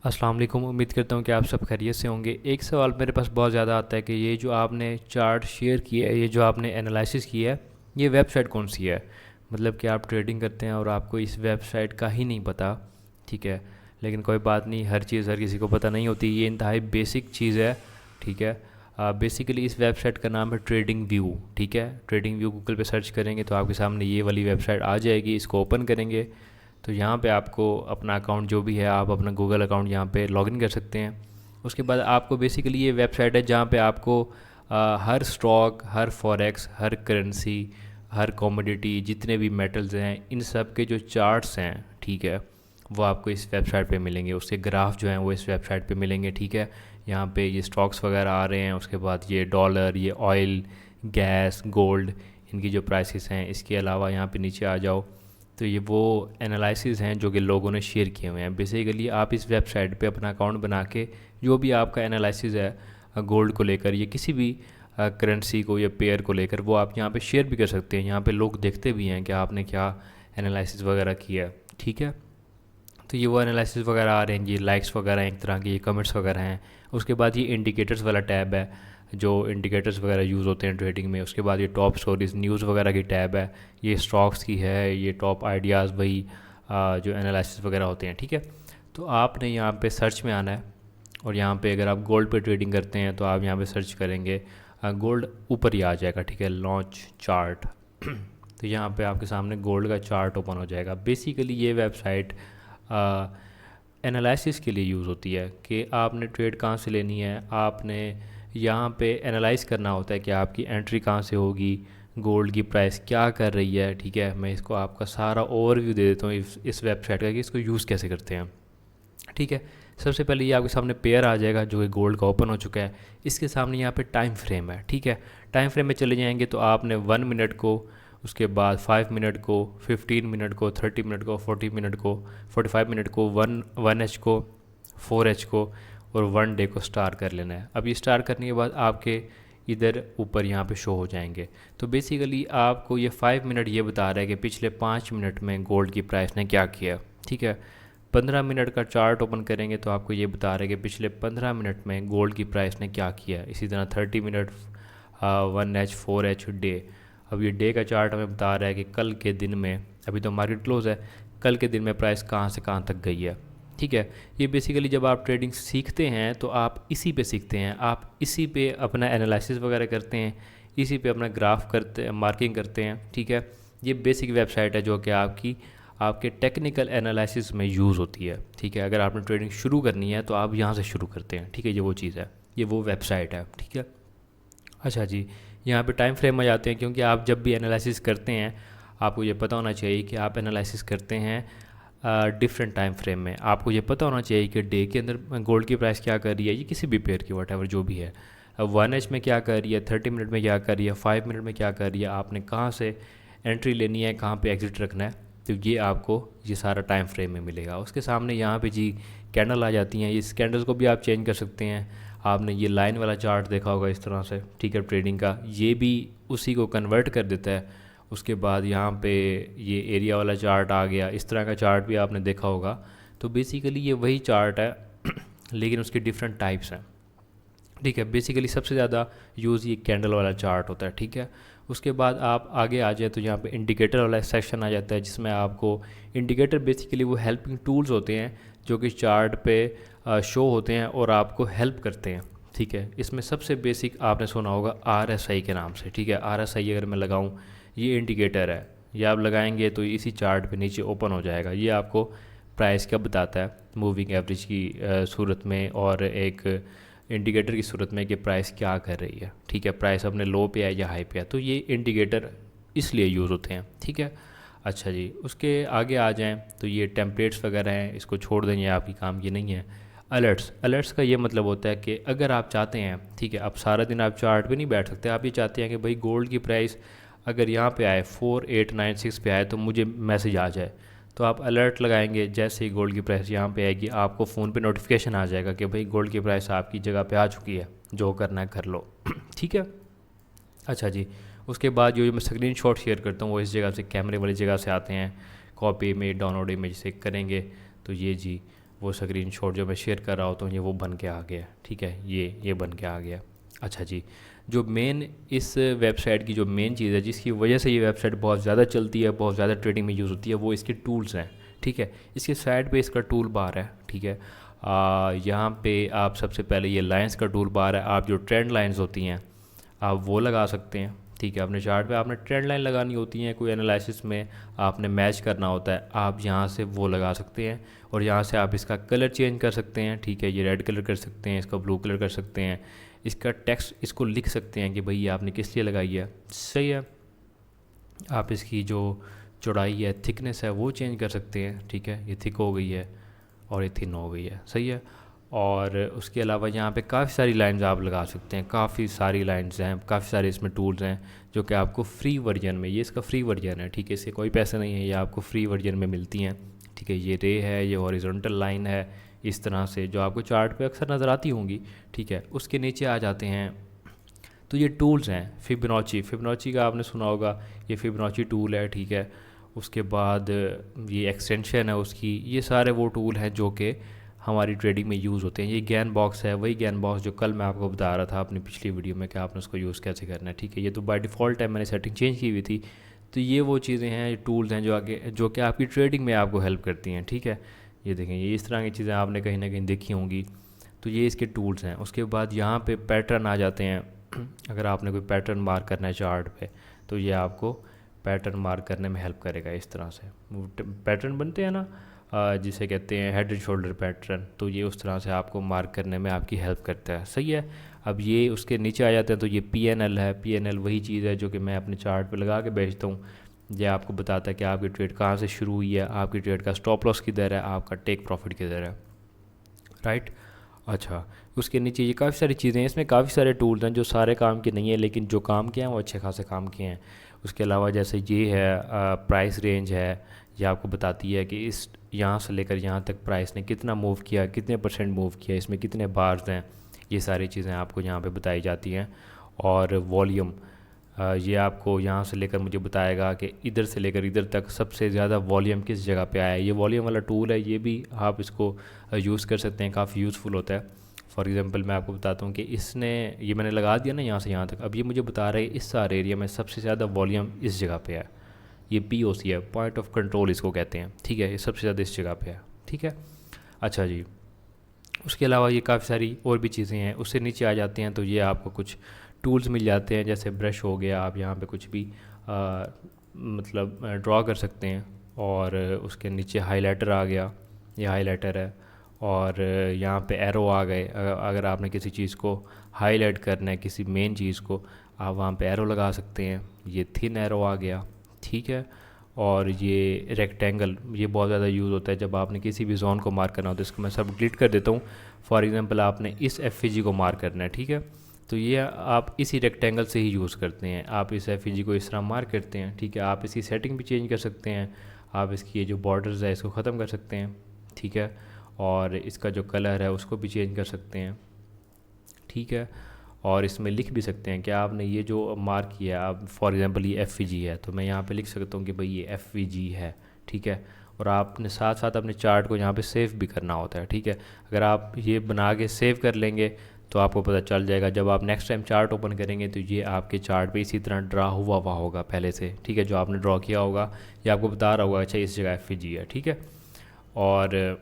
अस्सलाम वालेकुम। उम्मीद करता हूँ कि आप सब खैरियत से होंगे। एक सवाल मेरे पास बहुत ज़्यादा आता है कि ये जो आपने चार्ट शेयर किया है, ये जो आपने एनालिसिस किया है, ये वेबसाइट कौन सी है? मतलब कि आप ट्रेडिंग करते हैं और आपको इस वेबसाइट का ही नहीं पता, ठीक है। लेकिन कोई बात नहीं, हर चीज़ हर किसी को पता नहीं होती। ये इंतहाई बेसिक चीज़ है, ठीक है। बेसिकली इस वेबसाइट का नाम है ट्रेडिंग व्यू, ठीक है। ट्रेडिंग व्यू गूगल पे सर्च करेंगे तो आपके सामने ये वाली वेबसाइट आ जाएगी। इसको ओपन करेंगे तो यहाँ पे आपको अपना अकाउंट जो भी है, आप अपना गूगल अकाउंट यहाँ पे लॉगिन कर सकते हैं। उसके बाद आपको बेसिकली ये वेबसाइट है जहाँ पे आपको हर स्टॉक, हर फॉरेक्स, हर करेंसी, हर कमोडिटी, जितने भी मेटल्स हैं, इन सब के जो चार्ट्स हैं, ठीक है, वो आपको इस वेबसाइट पे मिलेंगे। उसके ग्राफ जो हैं वो इस वेबसाइट पे मिलेंगे, ठीक है। यहाँ पे ये स्टॉक्स वगैरह आ रहे हैं, उसके बाद ये डॉलर, ये ऑयल, गैस, गोल्ड, इनकी जो प्राइसेस हैं। इसके अलावा यहाँ पे नीचे आ जाओ तो ये वो एनालिसिस हैं जो कि लोगों ने शेयर किए हुए हैं। बेसिकली आप इस वेबसाइट पे अपना अकाउंट बना के जो भी आपका एनालिसिस है गोल्ड को लेकर या किसी भी करेंसी को या पेयर को लेकर, वो आप यहाँ पे शेयर भी कर सकते हैं। यहाँ पे लोग देखते भी हैं कि आपने क्या एनालिसिस वगैरह किया है, ठीक है। तो ये वो एनालिसिस वगैरह आ रहे हैं, ये लाइक्स वगैरह हैं एक तरह के, ये कमेंट्स वगैरह हैं। उसके बाद ये इंडिकेटर्स वाला टैब है, जो इंडिकेटर्स वगैरह यूज़ होते हैं ट्रेडिंग में। उसके बाद ये टॉप स्टोरीज, न्यूज़ वगैरह की टैब है। ये स्टॉक्स की है, ये टॉप आइडियाज़, वही जो एनालिसिस वगैरह होते हैं, ठीक है। तो आपने यहाँ पे सर्च में आना है और यहाँ पे अगर आप गोल्ड पे ट्रेडिंग करते हैं तो आप यहाँ पे सर्च करेंगे, गोल्ड ऊपर ही आ जाएगा, ठीक है, लॉन्च चार्ट। तो यहाँ पे आपके सामने गोल्ड का चार्ट ओपन हो जाएगा। बेसिकली ये वेबसाइट एनालिसिस के लिए यूज़ होती है कि आपने ट्रेड कहाँ से लेनी है। आपने यहाँ पे एनालाइज करना होता है कि आपकी एंट्री कहाँ से होगी, गोल्ड की प्राइस क्या कर रही है, ठीक है। मैं इसको आपका सारा ओवरव्यू दे देता हूँ इस वेबसाइट का कि इसको यूज़ कैसे करते हैं, ठीक है। सबसे पहले ये आपके सामने पेयर आ जाएगा जो कि गोल्ड का ओपन हो चुका है। इसके सामने यहाँ पे टाइम फ्रेम है, ठीक है। टाइम फ्रेम में चले जाएंगे तो आपने 1 मिनट को, उसके बाद 5 मिनट को, 15 मिनट को, 30 मिनट को, 40 मिनट को, 45 मिनट को, 1H को, 4H को और 1 डे को स्टार कर लेना है। अब ये स्टार करने के बाद आपके इधर ऊपर यहाँ पे शो हो जाएंगे। तो बेसिकली आपको ये 5 मिनट ये बता रहा है कि पिछले 5 मिनट में गोल्ड की प्राइस ने क्या किया, ठीक है। 15 मिनट का चार्ट ओपन करेंगे तो आपको ये बता रहा है कि पिछले 15 मिनट में गोल्ड की प्राइस ने क्या किया। इसी तरह 30 मिनट, 1H, 4H, डे। अब ये डे का चार्ट हमें बता रहा है कि कल के दिन में, अभी तो मार्केट क्लोज है, कल के दिन में प्राइस कहाँ से कहाँ तक गई है, ठीक है। ये बेसिकली जब आप ट्रेडिंग सीखते हैं तो आप इसी पे सीखते हैं, आप इसी पे अपना एनालिसिस वगैरह करते हैं, इसी पे अपना ग्राफ करते हैं, मार्किंग करते हैं, ठीक है। ये बेसिक वेबसाइट है जो कि आपके टेक्निकल एनालिसिस में यूज़ होती है, ठीक है। अगर आपने ट्रेडिंग शुरू करनी है तो आप यहाँ से शुरू करते हैं, ठीक है। ये वो चीज़ है, ये वो वेबसाइट है, ठीक है। अच्छा जी, यहाँ पे टाइम फ्रेम आ जाते हैं क्योंकि आप जब भी एनालिसिस करते हैं आपको ये पता होना चाहिए कि आप एनालिसिस करते हैं डिफरेंट टाइम फ्रेम में। आपको ये पता होना चाहिए कि डे के अंदर गोल्ड की प्राइस क्या कर रही है, ये किसी भी पेयर की, वट जो भी है। 1H में क्या कर रही है, 30 मिनट में क्या कर रही है, 5 मिनट में क्या कर रही है, आपने कहाँ से एंट्री लेनी है, कहाँ पे एग्ज़िट रखना है। तो ये आपको ये सारा टाइम फ्रेम में मिलेगा। उसके सामने यहाँ पे जी कैंडल आ जाती हैं। इस कैंडल्स को भी आप चेंज कर सकते हैं। आपने ये लाइन वाला चार्ट देखा होगा इस तरह से, ठीक है, ट्रेडिंग का, ये भी उसी को कन्वर्ट कर देता है। उसके बाद यहाँ पे ये एरिया वाला चार्ट आ गया, इस तरह का चार्ट भी आपने देखा होगा। तो बेसिकली ये वही चार्ट है लेकिन उसके डिफरेंट टाइप्स हैं, ठीक है। बेसिकली सबसे ज़्यादा यूज़ ये कैंडल वाला चार्ट होता है, ठीक है। उसके बाद आप आगे आ जाए तो यहाँ पे इंडिकेटर वाला सेक्शन आ जाता है जिसमें आपको इंडिकेटर, बेसिकली वो हेल्पिंग टूल्स होते हैं जो कि चार्ट पे शो होते हैं और आपको हेल्प करते हैं, ठीक है। इसमें सबसे बेसिक आपने सुना होगा RSI के नाम से, ठीक है। RSI अगर मैं लगाऊँ, ये इंडिकेटर है, ये आप लगाएंगे तो इसी चार्ट पे नीचे ओपन हो जाएगा। ये आपको प्राइस का बताता है मूविंग एवरेज की सूरत में और एक इंडिकेटर की सूरत में कि प्राइस क्या कर रही है, ठीक है। प्राइस अपने लो पे है या हाई पे है। तो ये इंडिकेटर इसलिए यूज़ होते हैं, ठीक है। अच्छा जी, उसके आगे आ जाएं तो ये टेम्पलेट्स वगैरह हैं, इसको छोड़ दें, ये आपकी काम की नहीं है। अलर्ट्स, अलर्ट्स का ये मतलब होता है कि अगर आप चाहते हैं, ठीक है, अब सारा दिन आप चार्ट पे नहीं बैठ सकते, आप ये चाहते हैं कि भाई गोल्ड की प्राइस अगर यहाँ पे आए 4896 पे आए तो मुझे मैसेज आ जाए। तो आप अलर्ट लगाएंगे, जैसे ही गोल्ड की प्राइस यहाँ पे आएगी आपको फ़ोन पे नोटिफिकेशन आ जाएगा कि भाई गोल्ड की प्राइस आपकी जगह पे आ चुकी है, जो करना है कर लो ठीक है। अच्छा जी, उसके बाद जो मैं स्क्रीन शॉट शेयर करता हूँ वो इस जगह से, कैमरे वाली जगह से आते हैं। कॉपी इमेज, डाउनलोड इमेज से करेंगे तो ये जी वो स्क्रीनशॉट जो मैं शेयर कर रहा होता हूँ ये वो बन के आ गया, ठीक है, ये बन के आ गया। अच्छा जी, जो मेन इस वेबसाइट की जो मेन चीज़ है जिसकी वजह से ये वेबसाइट बहुत ज़्यादा चलती है, बहुत ज़्यादा ट्रेडिंग में यूज़ होती है, वो इसके टूल्स हैं, ठीक है। इसके साइड पे इसका टूल बार है, ठीक है। यहाँ पे आप सबसे पहले ये लाइंस का टूल बार है, आप जो ट्रेंड लाइंस होती हैं आप वो लगा सकते हैं, ठीक है। अपने चार्ट पे आपने ट्रेंड लाइन लगानी होती है, कोई एनालिसिस में आपने मैच करना होता है, आप यहाँ से वो लगा सकते हैं। और यहाँ से आप इसका कलर चेंज कर सकते हैं, ठीक है, ये रेड कलर कर सकते हैं, इसका ब्लू कलर कर सकते हैं, इसका टेक्स्ट इसको लिख सकते हैं कि भाई ये आपने किस लिए लगाई है, सही है। आप इसकी जो चौड़ाई है, थिकनेस है, वो चेंज कर सकते हैं, ठीक है, ये थिक हो गई है और ये थिन हो गई है, सही है। और उसके अलावा यहाँ पे काफ़ी सारी लाइंस आप लगा सकते हैं, काफ़ी सारी लाइंस हैं, काफ़ी सारे इसमें टूल्स हैं जो कि आपको फ्री वर्जन में, ये इसका फ्री वर्जन है, ठीक है, इसके कोई पैसे नहीं है, ये आपको फ्री वर्जन में मिलती हैं, ठीक है। ये रे है, ये हॉरिजॉन्टल लाइन है, इस तरह से जो आपको चार्ट पे अक्सर नज़र आती होंगी, ठीक है। उसके नीचे आ जाते हैं तो ये टूल्स हैं, फिबोनाची का आपने सुना होगा, ये फिबोनाची टूल है, ठीक है। उसके बाद ये एक्सटेंशन है उसकी, ये सारे वो टूल हैं जो कि हमारी ट्रेडिंग में यूज़ होते हैं। ये गैन बॉक्स है, वही गैन बॉक्स जो कल मैं आपको बता रहा था अपनी पिछली वीडियो में कि आपने उसको यूज़ कैसे करना है, ठीक है। ये तो बाय डिफ़ॉल्ट है, मैंने सेटिंग चेंज की हुई थी। तो ये वो चीज़ें हैं, ये टूल्स हैं जो कि आपकी ट्रेडिंग में आपको हेल्प करती हैं, ठीक है। ये देखें, ये इस तरह की चीज़ें आपने कहीं ना कहीं देखी होंगी, तो ये इसके टूल्स हैं। उसके बाद यहाँ पे पैटर्न आ जाते हैं। अगर आपने कोई पैटर्न मार्क करना है चार्ट पे, तो ये आपको पैटर्न मार्क करने में हेल्प करेगा। इस तरह से पैटर्न बनते हैं ना, जिसे कहते हैं हेड एंड शोल्डर पैटर्न, तो ये उस तरह से आपको मार्क करने में आपकी हेल्प करता है, सही है। अब ये उसके नीचे आ जाते हैं, तो ये PNL है। PNL वही चीज़ है जो कि मैं अपने चार्ट पे लगा के बेचता हूँ। ये आपको बताता है कि आपकी ट्रेड कहाँ से शुरू हुई है, आपकी ट्रेड का स्टॉप लॉस किधर है, आपका टेक प्रॉफिट किधर है, राइट। अच्छा, उसके नीचे ये काफ़ी सारी चीज़ें हैं, इसमें काफ़ी सारे टूल्स हैं जो सारे काम के नहीं है, लेकिन जो काम के हैं वो अच्छे खासे काम के हैं। उसके अलावा जैसे ये है प्राइस रेंज है, ये आपको बताती है कि इस यहाँ से लेकर यहाँ तक प्राइस ने कितना मूव किया, कितने परसेंट मूव किया, इसमें कितने बार्स हैं, ये सारी चीज़ें आपको यहाँ पे बताई जाती हैं। और वॉल्यूम, ये आपको यहाँ से लेकर मुझे बताएगा कि इधर से लेकर इधर तक सबसे ज़्यादा वॉल्यूम किस जगह पे आया है। ये वॉल्यूम वाला टूल है, ये भी आप इसको यूज़ कर सकते हैं, काफ़ी यूज़फुल होता है। फॉर एग्ज़ाम्पल मैं आपको बताता हूँ कि इसने, ये मैंने लगा दिया ना यहाँ से यहाँ तक, अब ये मुझे बता रहा है इस सारे एरिया में सबसे ज़्यादा वॉल्यूम इस जगह पे है। ये POC है, पॉइंट ऑफ कंट्रोल इसको कहते हैं, ठीक है, ये सबसे ज़्यादा इस जगह पे है, ठीक है। अच्छा जी, उसके अलावा ये काफ़ी सारी और भी चीज़ें हैं। उससे नीचे आ जाते हैं तो ये आपको कुछ टूल्स मिल जाते हैं, जैसे ब्रश हो गया, आप यहाँ पे कुछ भी मतलब ड्रॉ कर सकते हैं। और उसके नीचे हाइलाइटर आ गया, ये हाइलाइटर है। और यहाँ पे एरो आ गए, अगर आपने किसी चीज़ को हाईलाइट करना है, किसी मेन चीज़ को, आप वहाँ पे एरो लगा सकते हैं। ये थिन एरो आ गया, ठीक है। और ये रेक्टेंगल, ये बहुत ज़्यादा यूज़ होता है जब आपने किसी भी जोन को मार्क करना हो, तो इसको मैं सब डिलीट कर देता हूँ। फॉर एग्ज़ाम्पल आपने इस FVG को मार्क करना है, ठीक है, तो ये आप इसी रेक्टेंगल से ही यूज़ करते हैं, आप इस FVG को इस तरह मार्क करते हैं, ठीक है। आप इसकी सेटिंग भी चेंज कर सकते हैं, आप इसकी ये जो बॉर्डर्स है इसको ख़त्म कर सकते हैं, ठीक है। और इसका जो कलर है उसको भी चेंज कर सकते हैं, ठीक है। और इसमें लिख भी सकते हैं कि आपने ये जो मार्क किया, आप फॉर एग्ज़ाम्पल ये FVG है, तो मैं यहाँ पे लिख सकता हूँ कि भाई ये FVG है, ठीक है। और आपने साथ साथ अपने चार्ट को यहाँ पे सेव भी करना होता है, ठीक है। अगर आप ये बना के सेव कर लेंगे तो आपको पता चल जाएगा, जब आप नेक्स्ट टाइम चार्ट ओपन करेंगे तो ये आपके चार्ट पे इसी तरह ड्रा हुआ होगा पहले से, ठीक है। जो आपने ड्रॉ किया होगा ये आपको बता रहा होगा, अच्छा इस जगह FVG है, ठीक है। और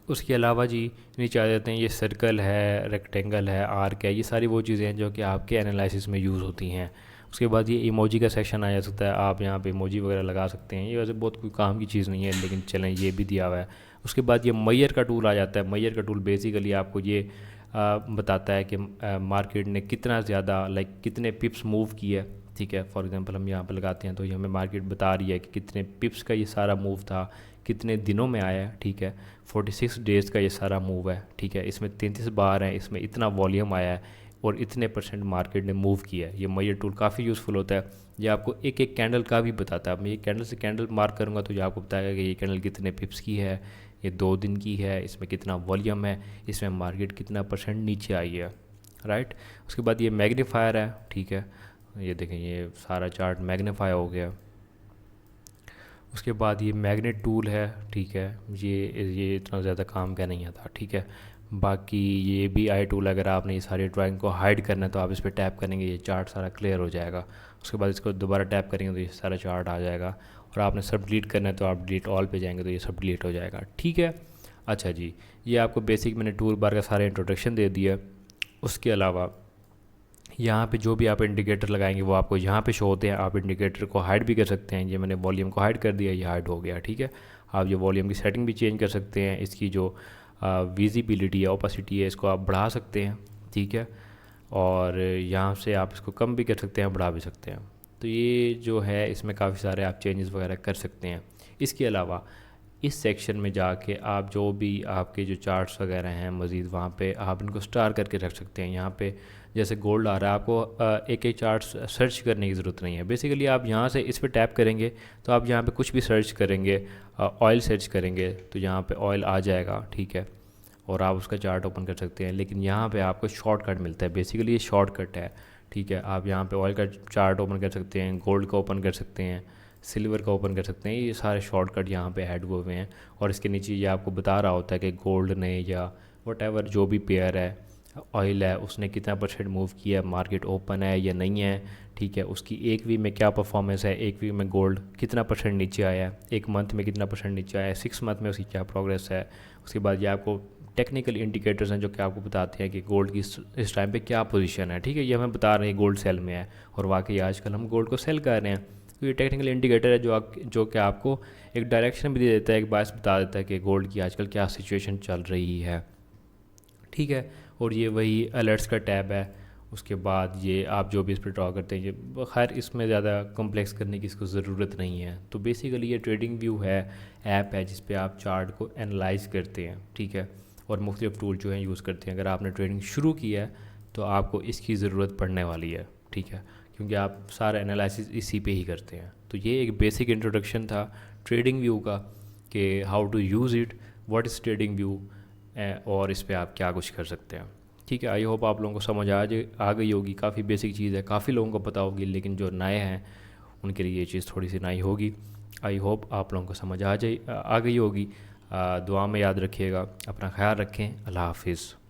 उसके अलावा जी नीचे आ जाते हैं, ये सर्कल है, रेक्टेंगल है, आर्क है, ये सारी वो चीज़ें हैं जो कि आपके एनालिसिस में यूज़ होती हैं। उसके बाद ये इमोजी का सेक्शन आ जा सकता है, आप यहाँ पे इमोजी वगैरह लगा सकते हैं। ये वैसे बहुत कोई काम की चीज़ नहीं है, लेकिन चलें ये भी दिया हुआ है। उसके बाद ये मैयर का टूल आ जाता है। मैयर का टूल बेसिकली आपको ये बताता है कि मार्केट ने कितना ज़्यादा कितने पिप्स मूव किया, ठीक है। फॉर एग्जांपल हम यहाँ पे लगाते हैं तो ये हमें मार्केट बता रही है कि कितने पिप्स का ये सारा मूव था, कितने दिनों में आया है, ठीक है। 46 डेज़ का ये सारा मूव है, ठीक है। इसमें 33 बार हैं, इसमें इतना वॉल्यूम आया है और इतने परसेंट मार्केट ने मूव किया है। ये मैयर टूल काफ़ी यूज़फुल होता है। ये आपको एक एक कैंडल का भी बताता है। मैं ये कैंडल से कैंडल मार्क करूँगा तो ये आपको बताएगा कि ये कैंडल कितने पिप्स की है, ये 2 दिन की है, इसमें कितना वॉल्यूम है, इसमें मार्केट कितना परसेंट नीचे आई है, राइट। उसके बाद ये मैग्नीफायर है, ठीक है। ये देखें, ये सारा चार्ट मैग्नीफाई हो गया। उसके बाद ये मैग्नेट टूल है, ठीक है, ये इतना ज़्यादा काम का नहीं आता, ठीक है। बाकी ये भी आई टूल, अगर आपने ये सारी ड्राइंग को हाइड करना है तो आप इस पर टैप करेंगे, ये चार्ट सारा क्लियर हो जाएगा। उसके बाद इसको दोबारा टैप करेंगे तो ये सारा चार्ट आ जाएगा। और आपने सब डिलीट करना है तो आप डिलीट ऑल पे जाएंगे तो ये सब डिलीट हो जाएगा, ठीक है। अच्छा जी, ये आपको बेसिक मैंने टूल बार का सारा इंट्रोडक्शन दे दिया। उसके अलावा यहाँ पे जो भी आप इंडिकेटर लगाएंगे वो आपको यहाँ पे शो होते हैं। आप इंडिकेटर को हाइड भी कर सकते हैं। ये मैंने वॉल्यूम को हाइड कर दिया, ये हाइड हो गया, ठीक है। आप ये वॉल्यूम की सेटिंग भी चेंज कर सकते हैं। इसकी जो विजिबिलिटी है, ओपेसिटी है, इसको आप बढ़ा सकते हैं, ठीक है। और यहाँ से आप इसको कम भी कर सकते हैं, बढ़ा भी सकते हैं। तो ये जो है इसमें काफ़ी सारे आप चेंजेस वगैरह कर सकते हैं। इसके अलावा इस सेक्शन में जाके आप जो भी आपके जो चार्ट्स वगैरह हैं मज़ीद वहाँ पे आप इनको स्टार करके रख सकते हैं। यहाँ पे जैसे गोल्ड आ रहा है, आपको एक एक चार्ट सर्च करने की ज़रूरत नहीं है। बेसिकली आप यहाँ से इस पर टैप करेंगे तो आप यहाँ पे कुछ भी सर्च करेंगे, ऑयल सर्च करेंगे तो यहाँ पे ऑयल आ जाएगा, ठीक है। और आप उसका चार्ट ओपन कर सकते हैं। लेकिन यहाँ पे आपको शॉर्टकट मिलता है, बेसिकली ये शॉर्टकट है, ठीक है। आप यहाँ पे ऑयल का चार्ट ओपन कर सकते हैं, गोल्ड का ओपन कर सकते हैं, सिल्वर का ओपन कर सकते हैं। ये सारे शॉर्टकट यहाँ पे ऐड हुए हैं। और इसके नीचे ये आपको बता रहा होता है कि गोल्ड ने या वट जो भी पेयर है, ऑयल है, उसने कितना % मूव किया है, मार्केट ओपन है या नहीं है, ठीक है। उसकी एक वीक में क्या परफॉर्मेंस है, एक वीक में गोल्ड कितना % नीचे आया है, एक मंथ में कितना % नीचे आया है, 6 मंथ में उसकी क्या प्रोग्रेस है। उसके बाद ये आपको टेक्निकल इंडिकेटर्स हैं जो कि आपको बताते हैं कि गोल्ड की इस टाइम पे क्या पोजीशन है, ठीक है। ये हमें बता रहे हैं गोल्ड सेल में है और वाकई आजकल हम गोल्ड को सेल कर रहे हैं। तो ये टेक्निकल इंडिकेटर है जो कि आपको एक डायरेक्शन भी दे देता है, एक बात बता देता है कि गोल्ड की आजकल क्या सिचुएशन चल रही है, ठीक है। और ये वही अलर्ट्स का टैब है। उसके बाद ये आप जो भी इस पर ड्रॉ करते हैं, ये खैर इसमें ज़्यादा कॉम्प्लेक्स करने की इसको ज़रूरत नहीं है। तो बेसिकली ये ट्रेडिंग व्यू है, ऐप है जिस पे आप चार्ट को एनालाइज करते हैं, ठीक है। और मुख्तलिफ टूल जो हैं यूज़ करते हैं। अगर आपने ट्रेडिंग शुरू की है तो आपको इसकी ज़रूरत पड़ने वाली है, ठीक है, क्योंकि आप सारा एनालिसिस इसी पे ही करते हैं। तो ये एक बेसिक इंट्रोडक्शन था ट्रेडिंग व्यू का कि how to use it, what is trading view, और इस पे आप क्या कुछ कर सकते हैं, ठीक है। आई होप आप लोगों को समझ आ गई होगी। काफ़ी बेसिक चीज़ है, काफ़ी लोगों को पता होगी, लेकिन जो नए हैं उनके लिए ये चीज़ थोड़ी सी नई होगी। आई होप आप लोगों को समझ आ गई होगी। दुआ में याद रखिएगा, अपना ख्याल रखें। अल्लाह हाफिज़।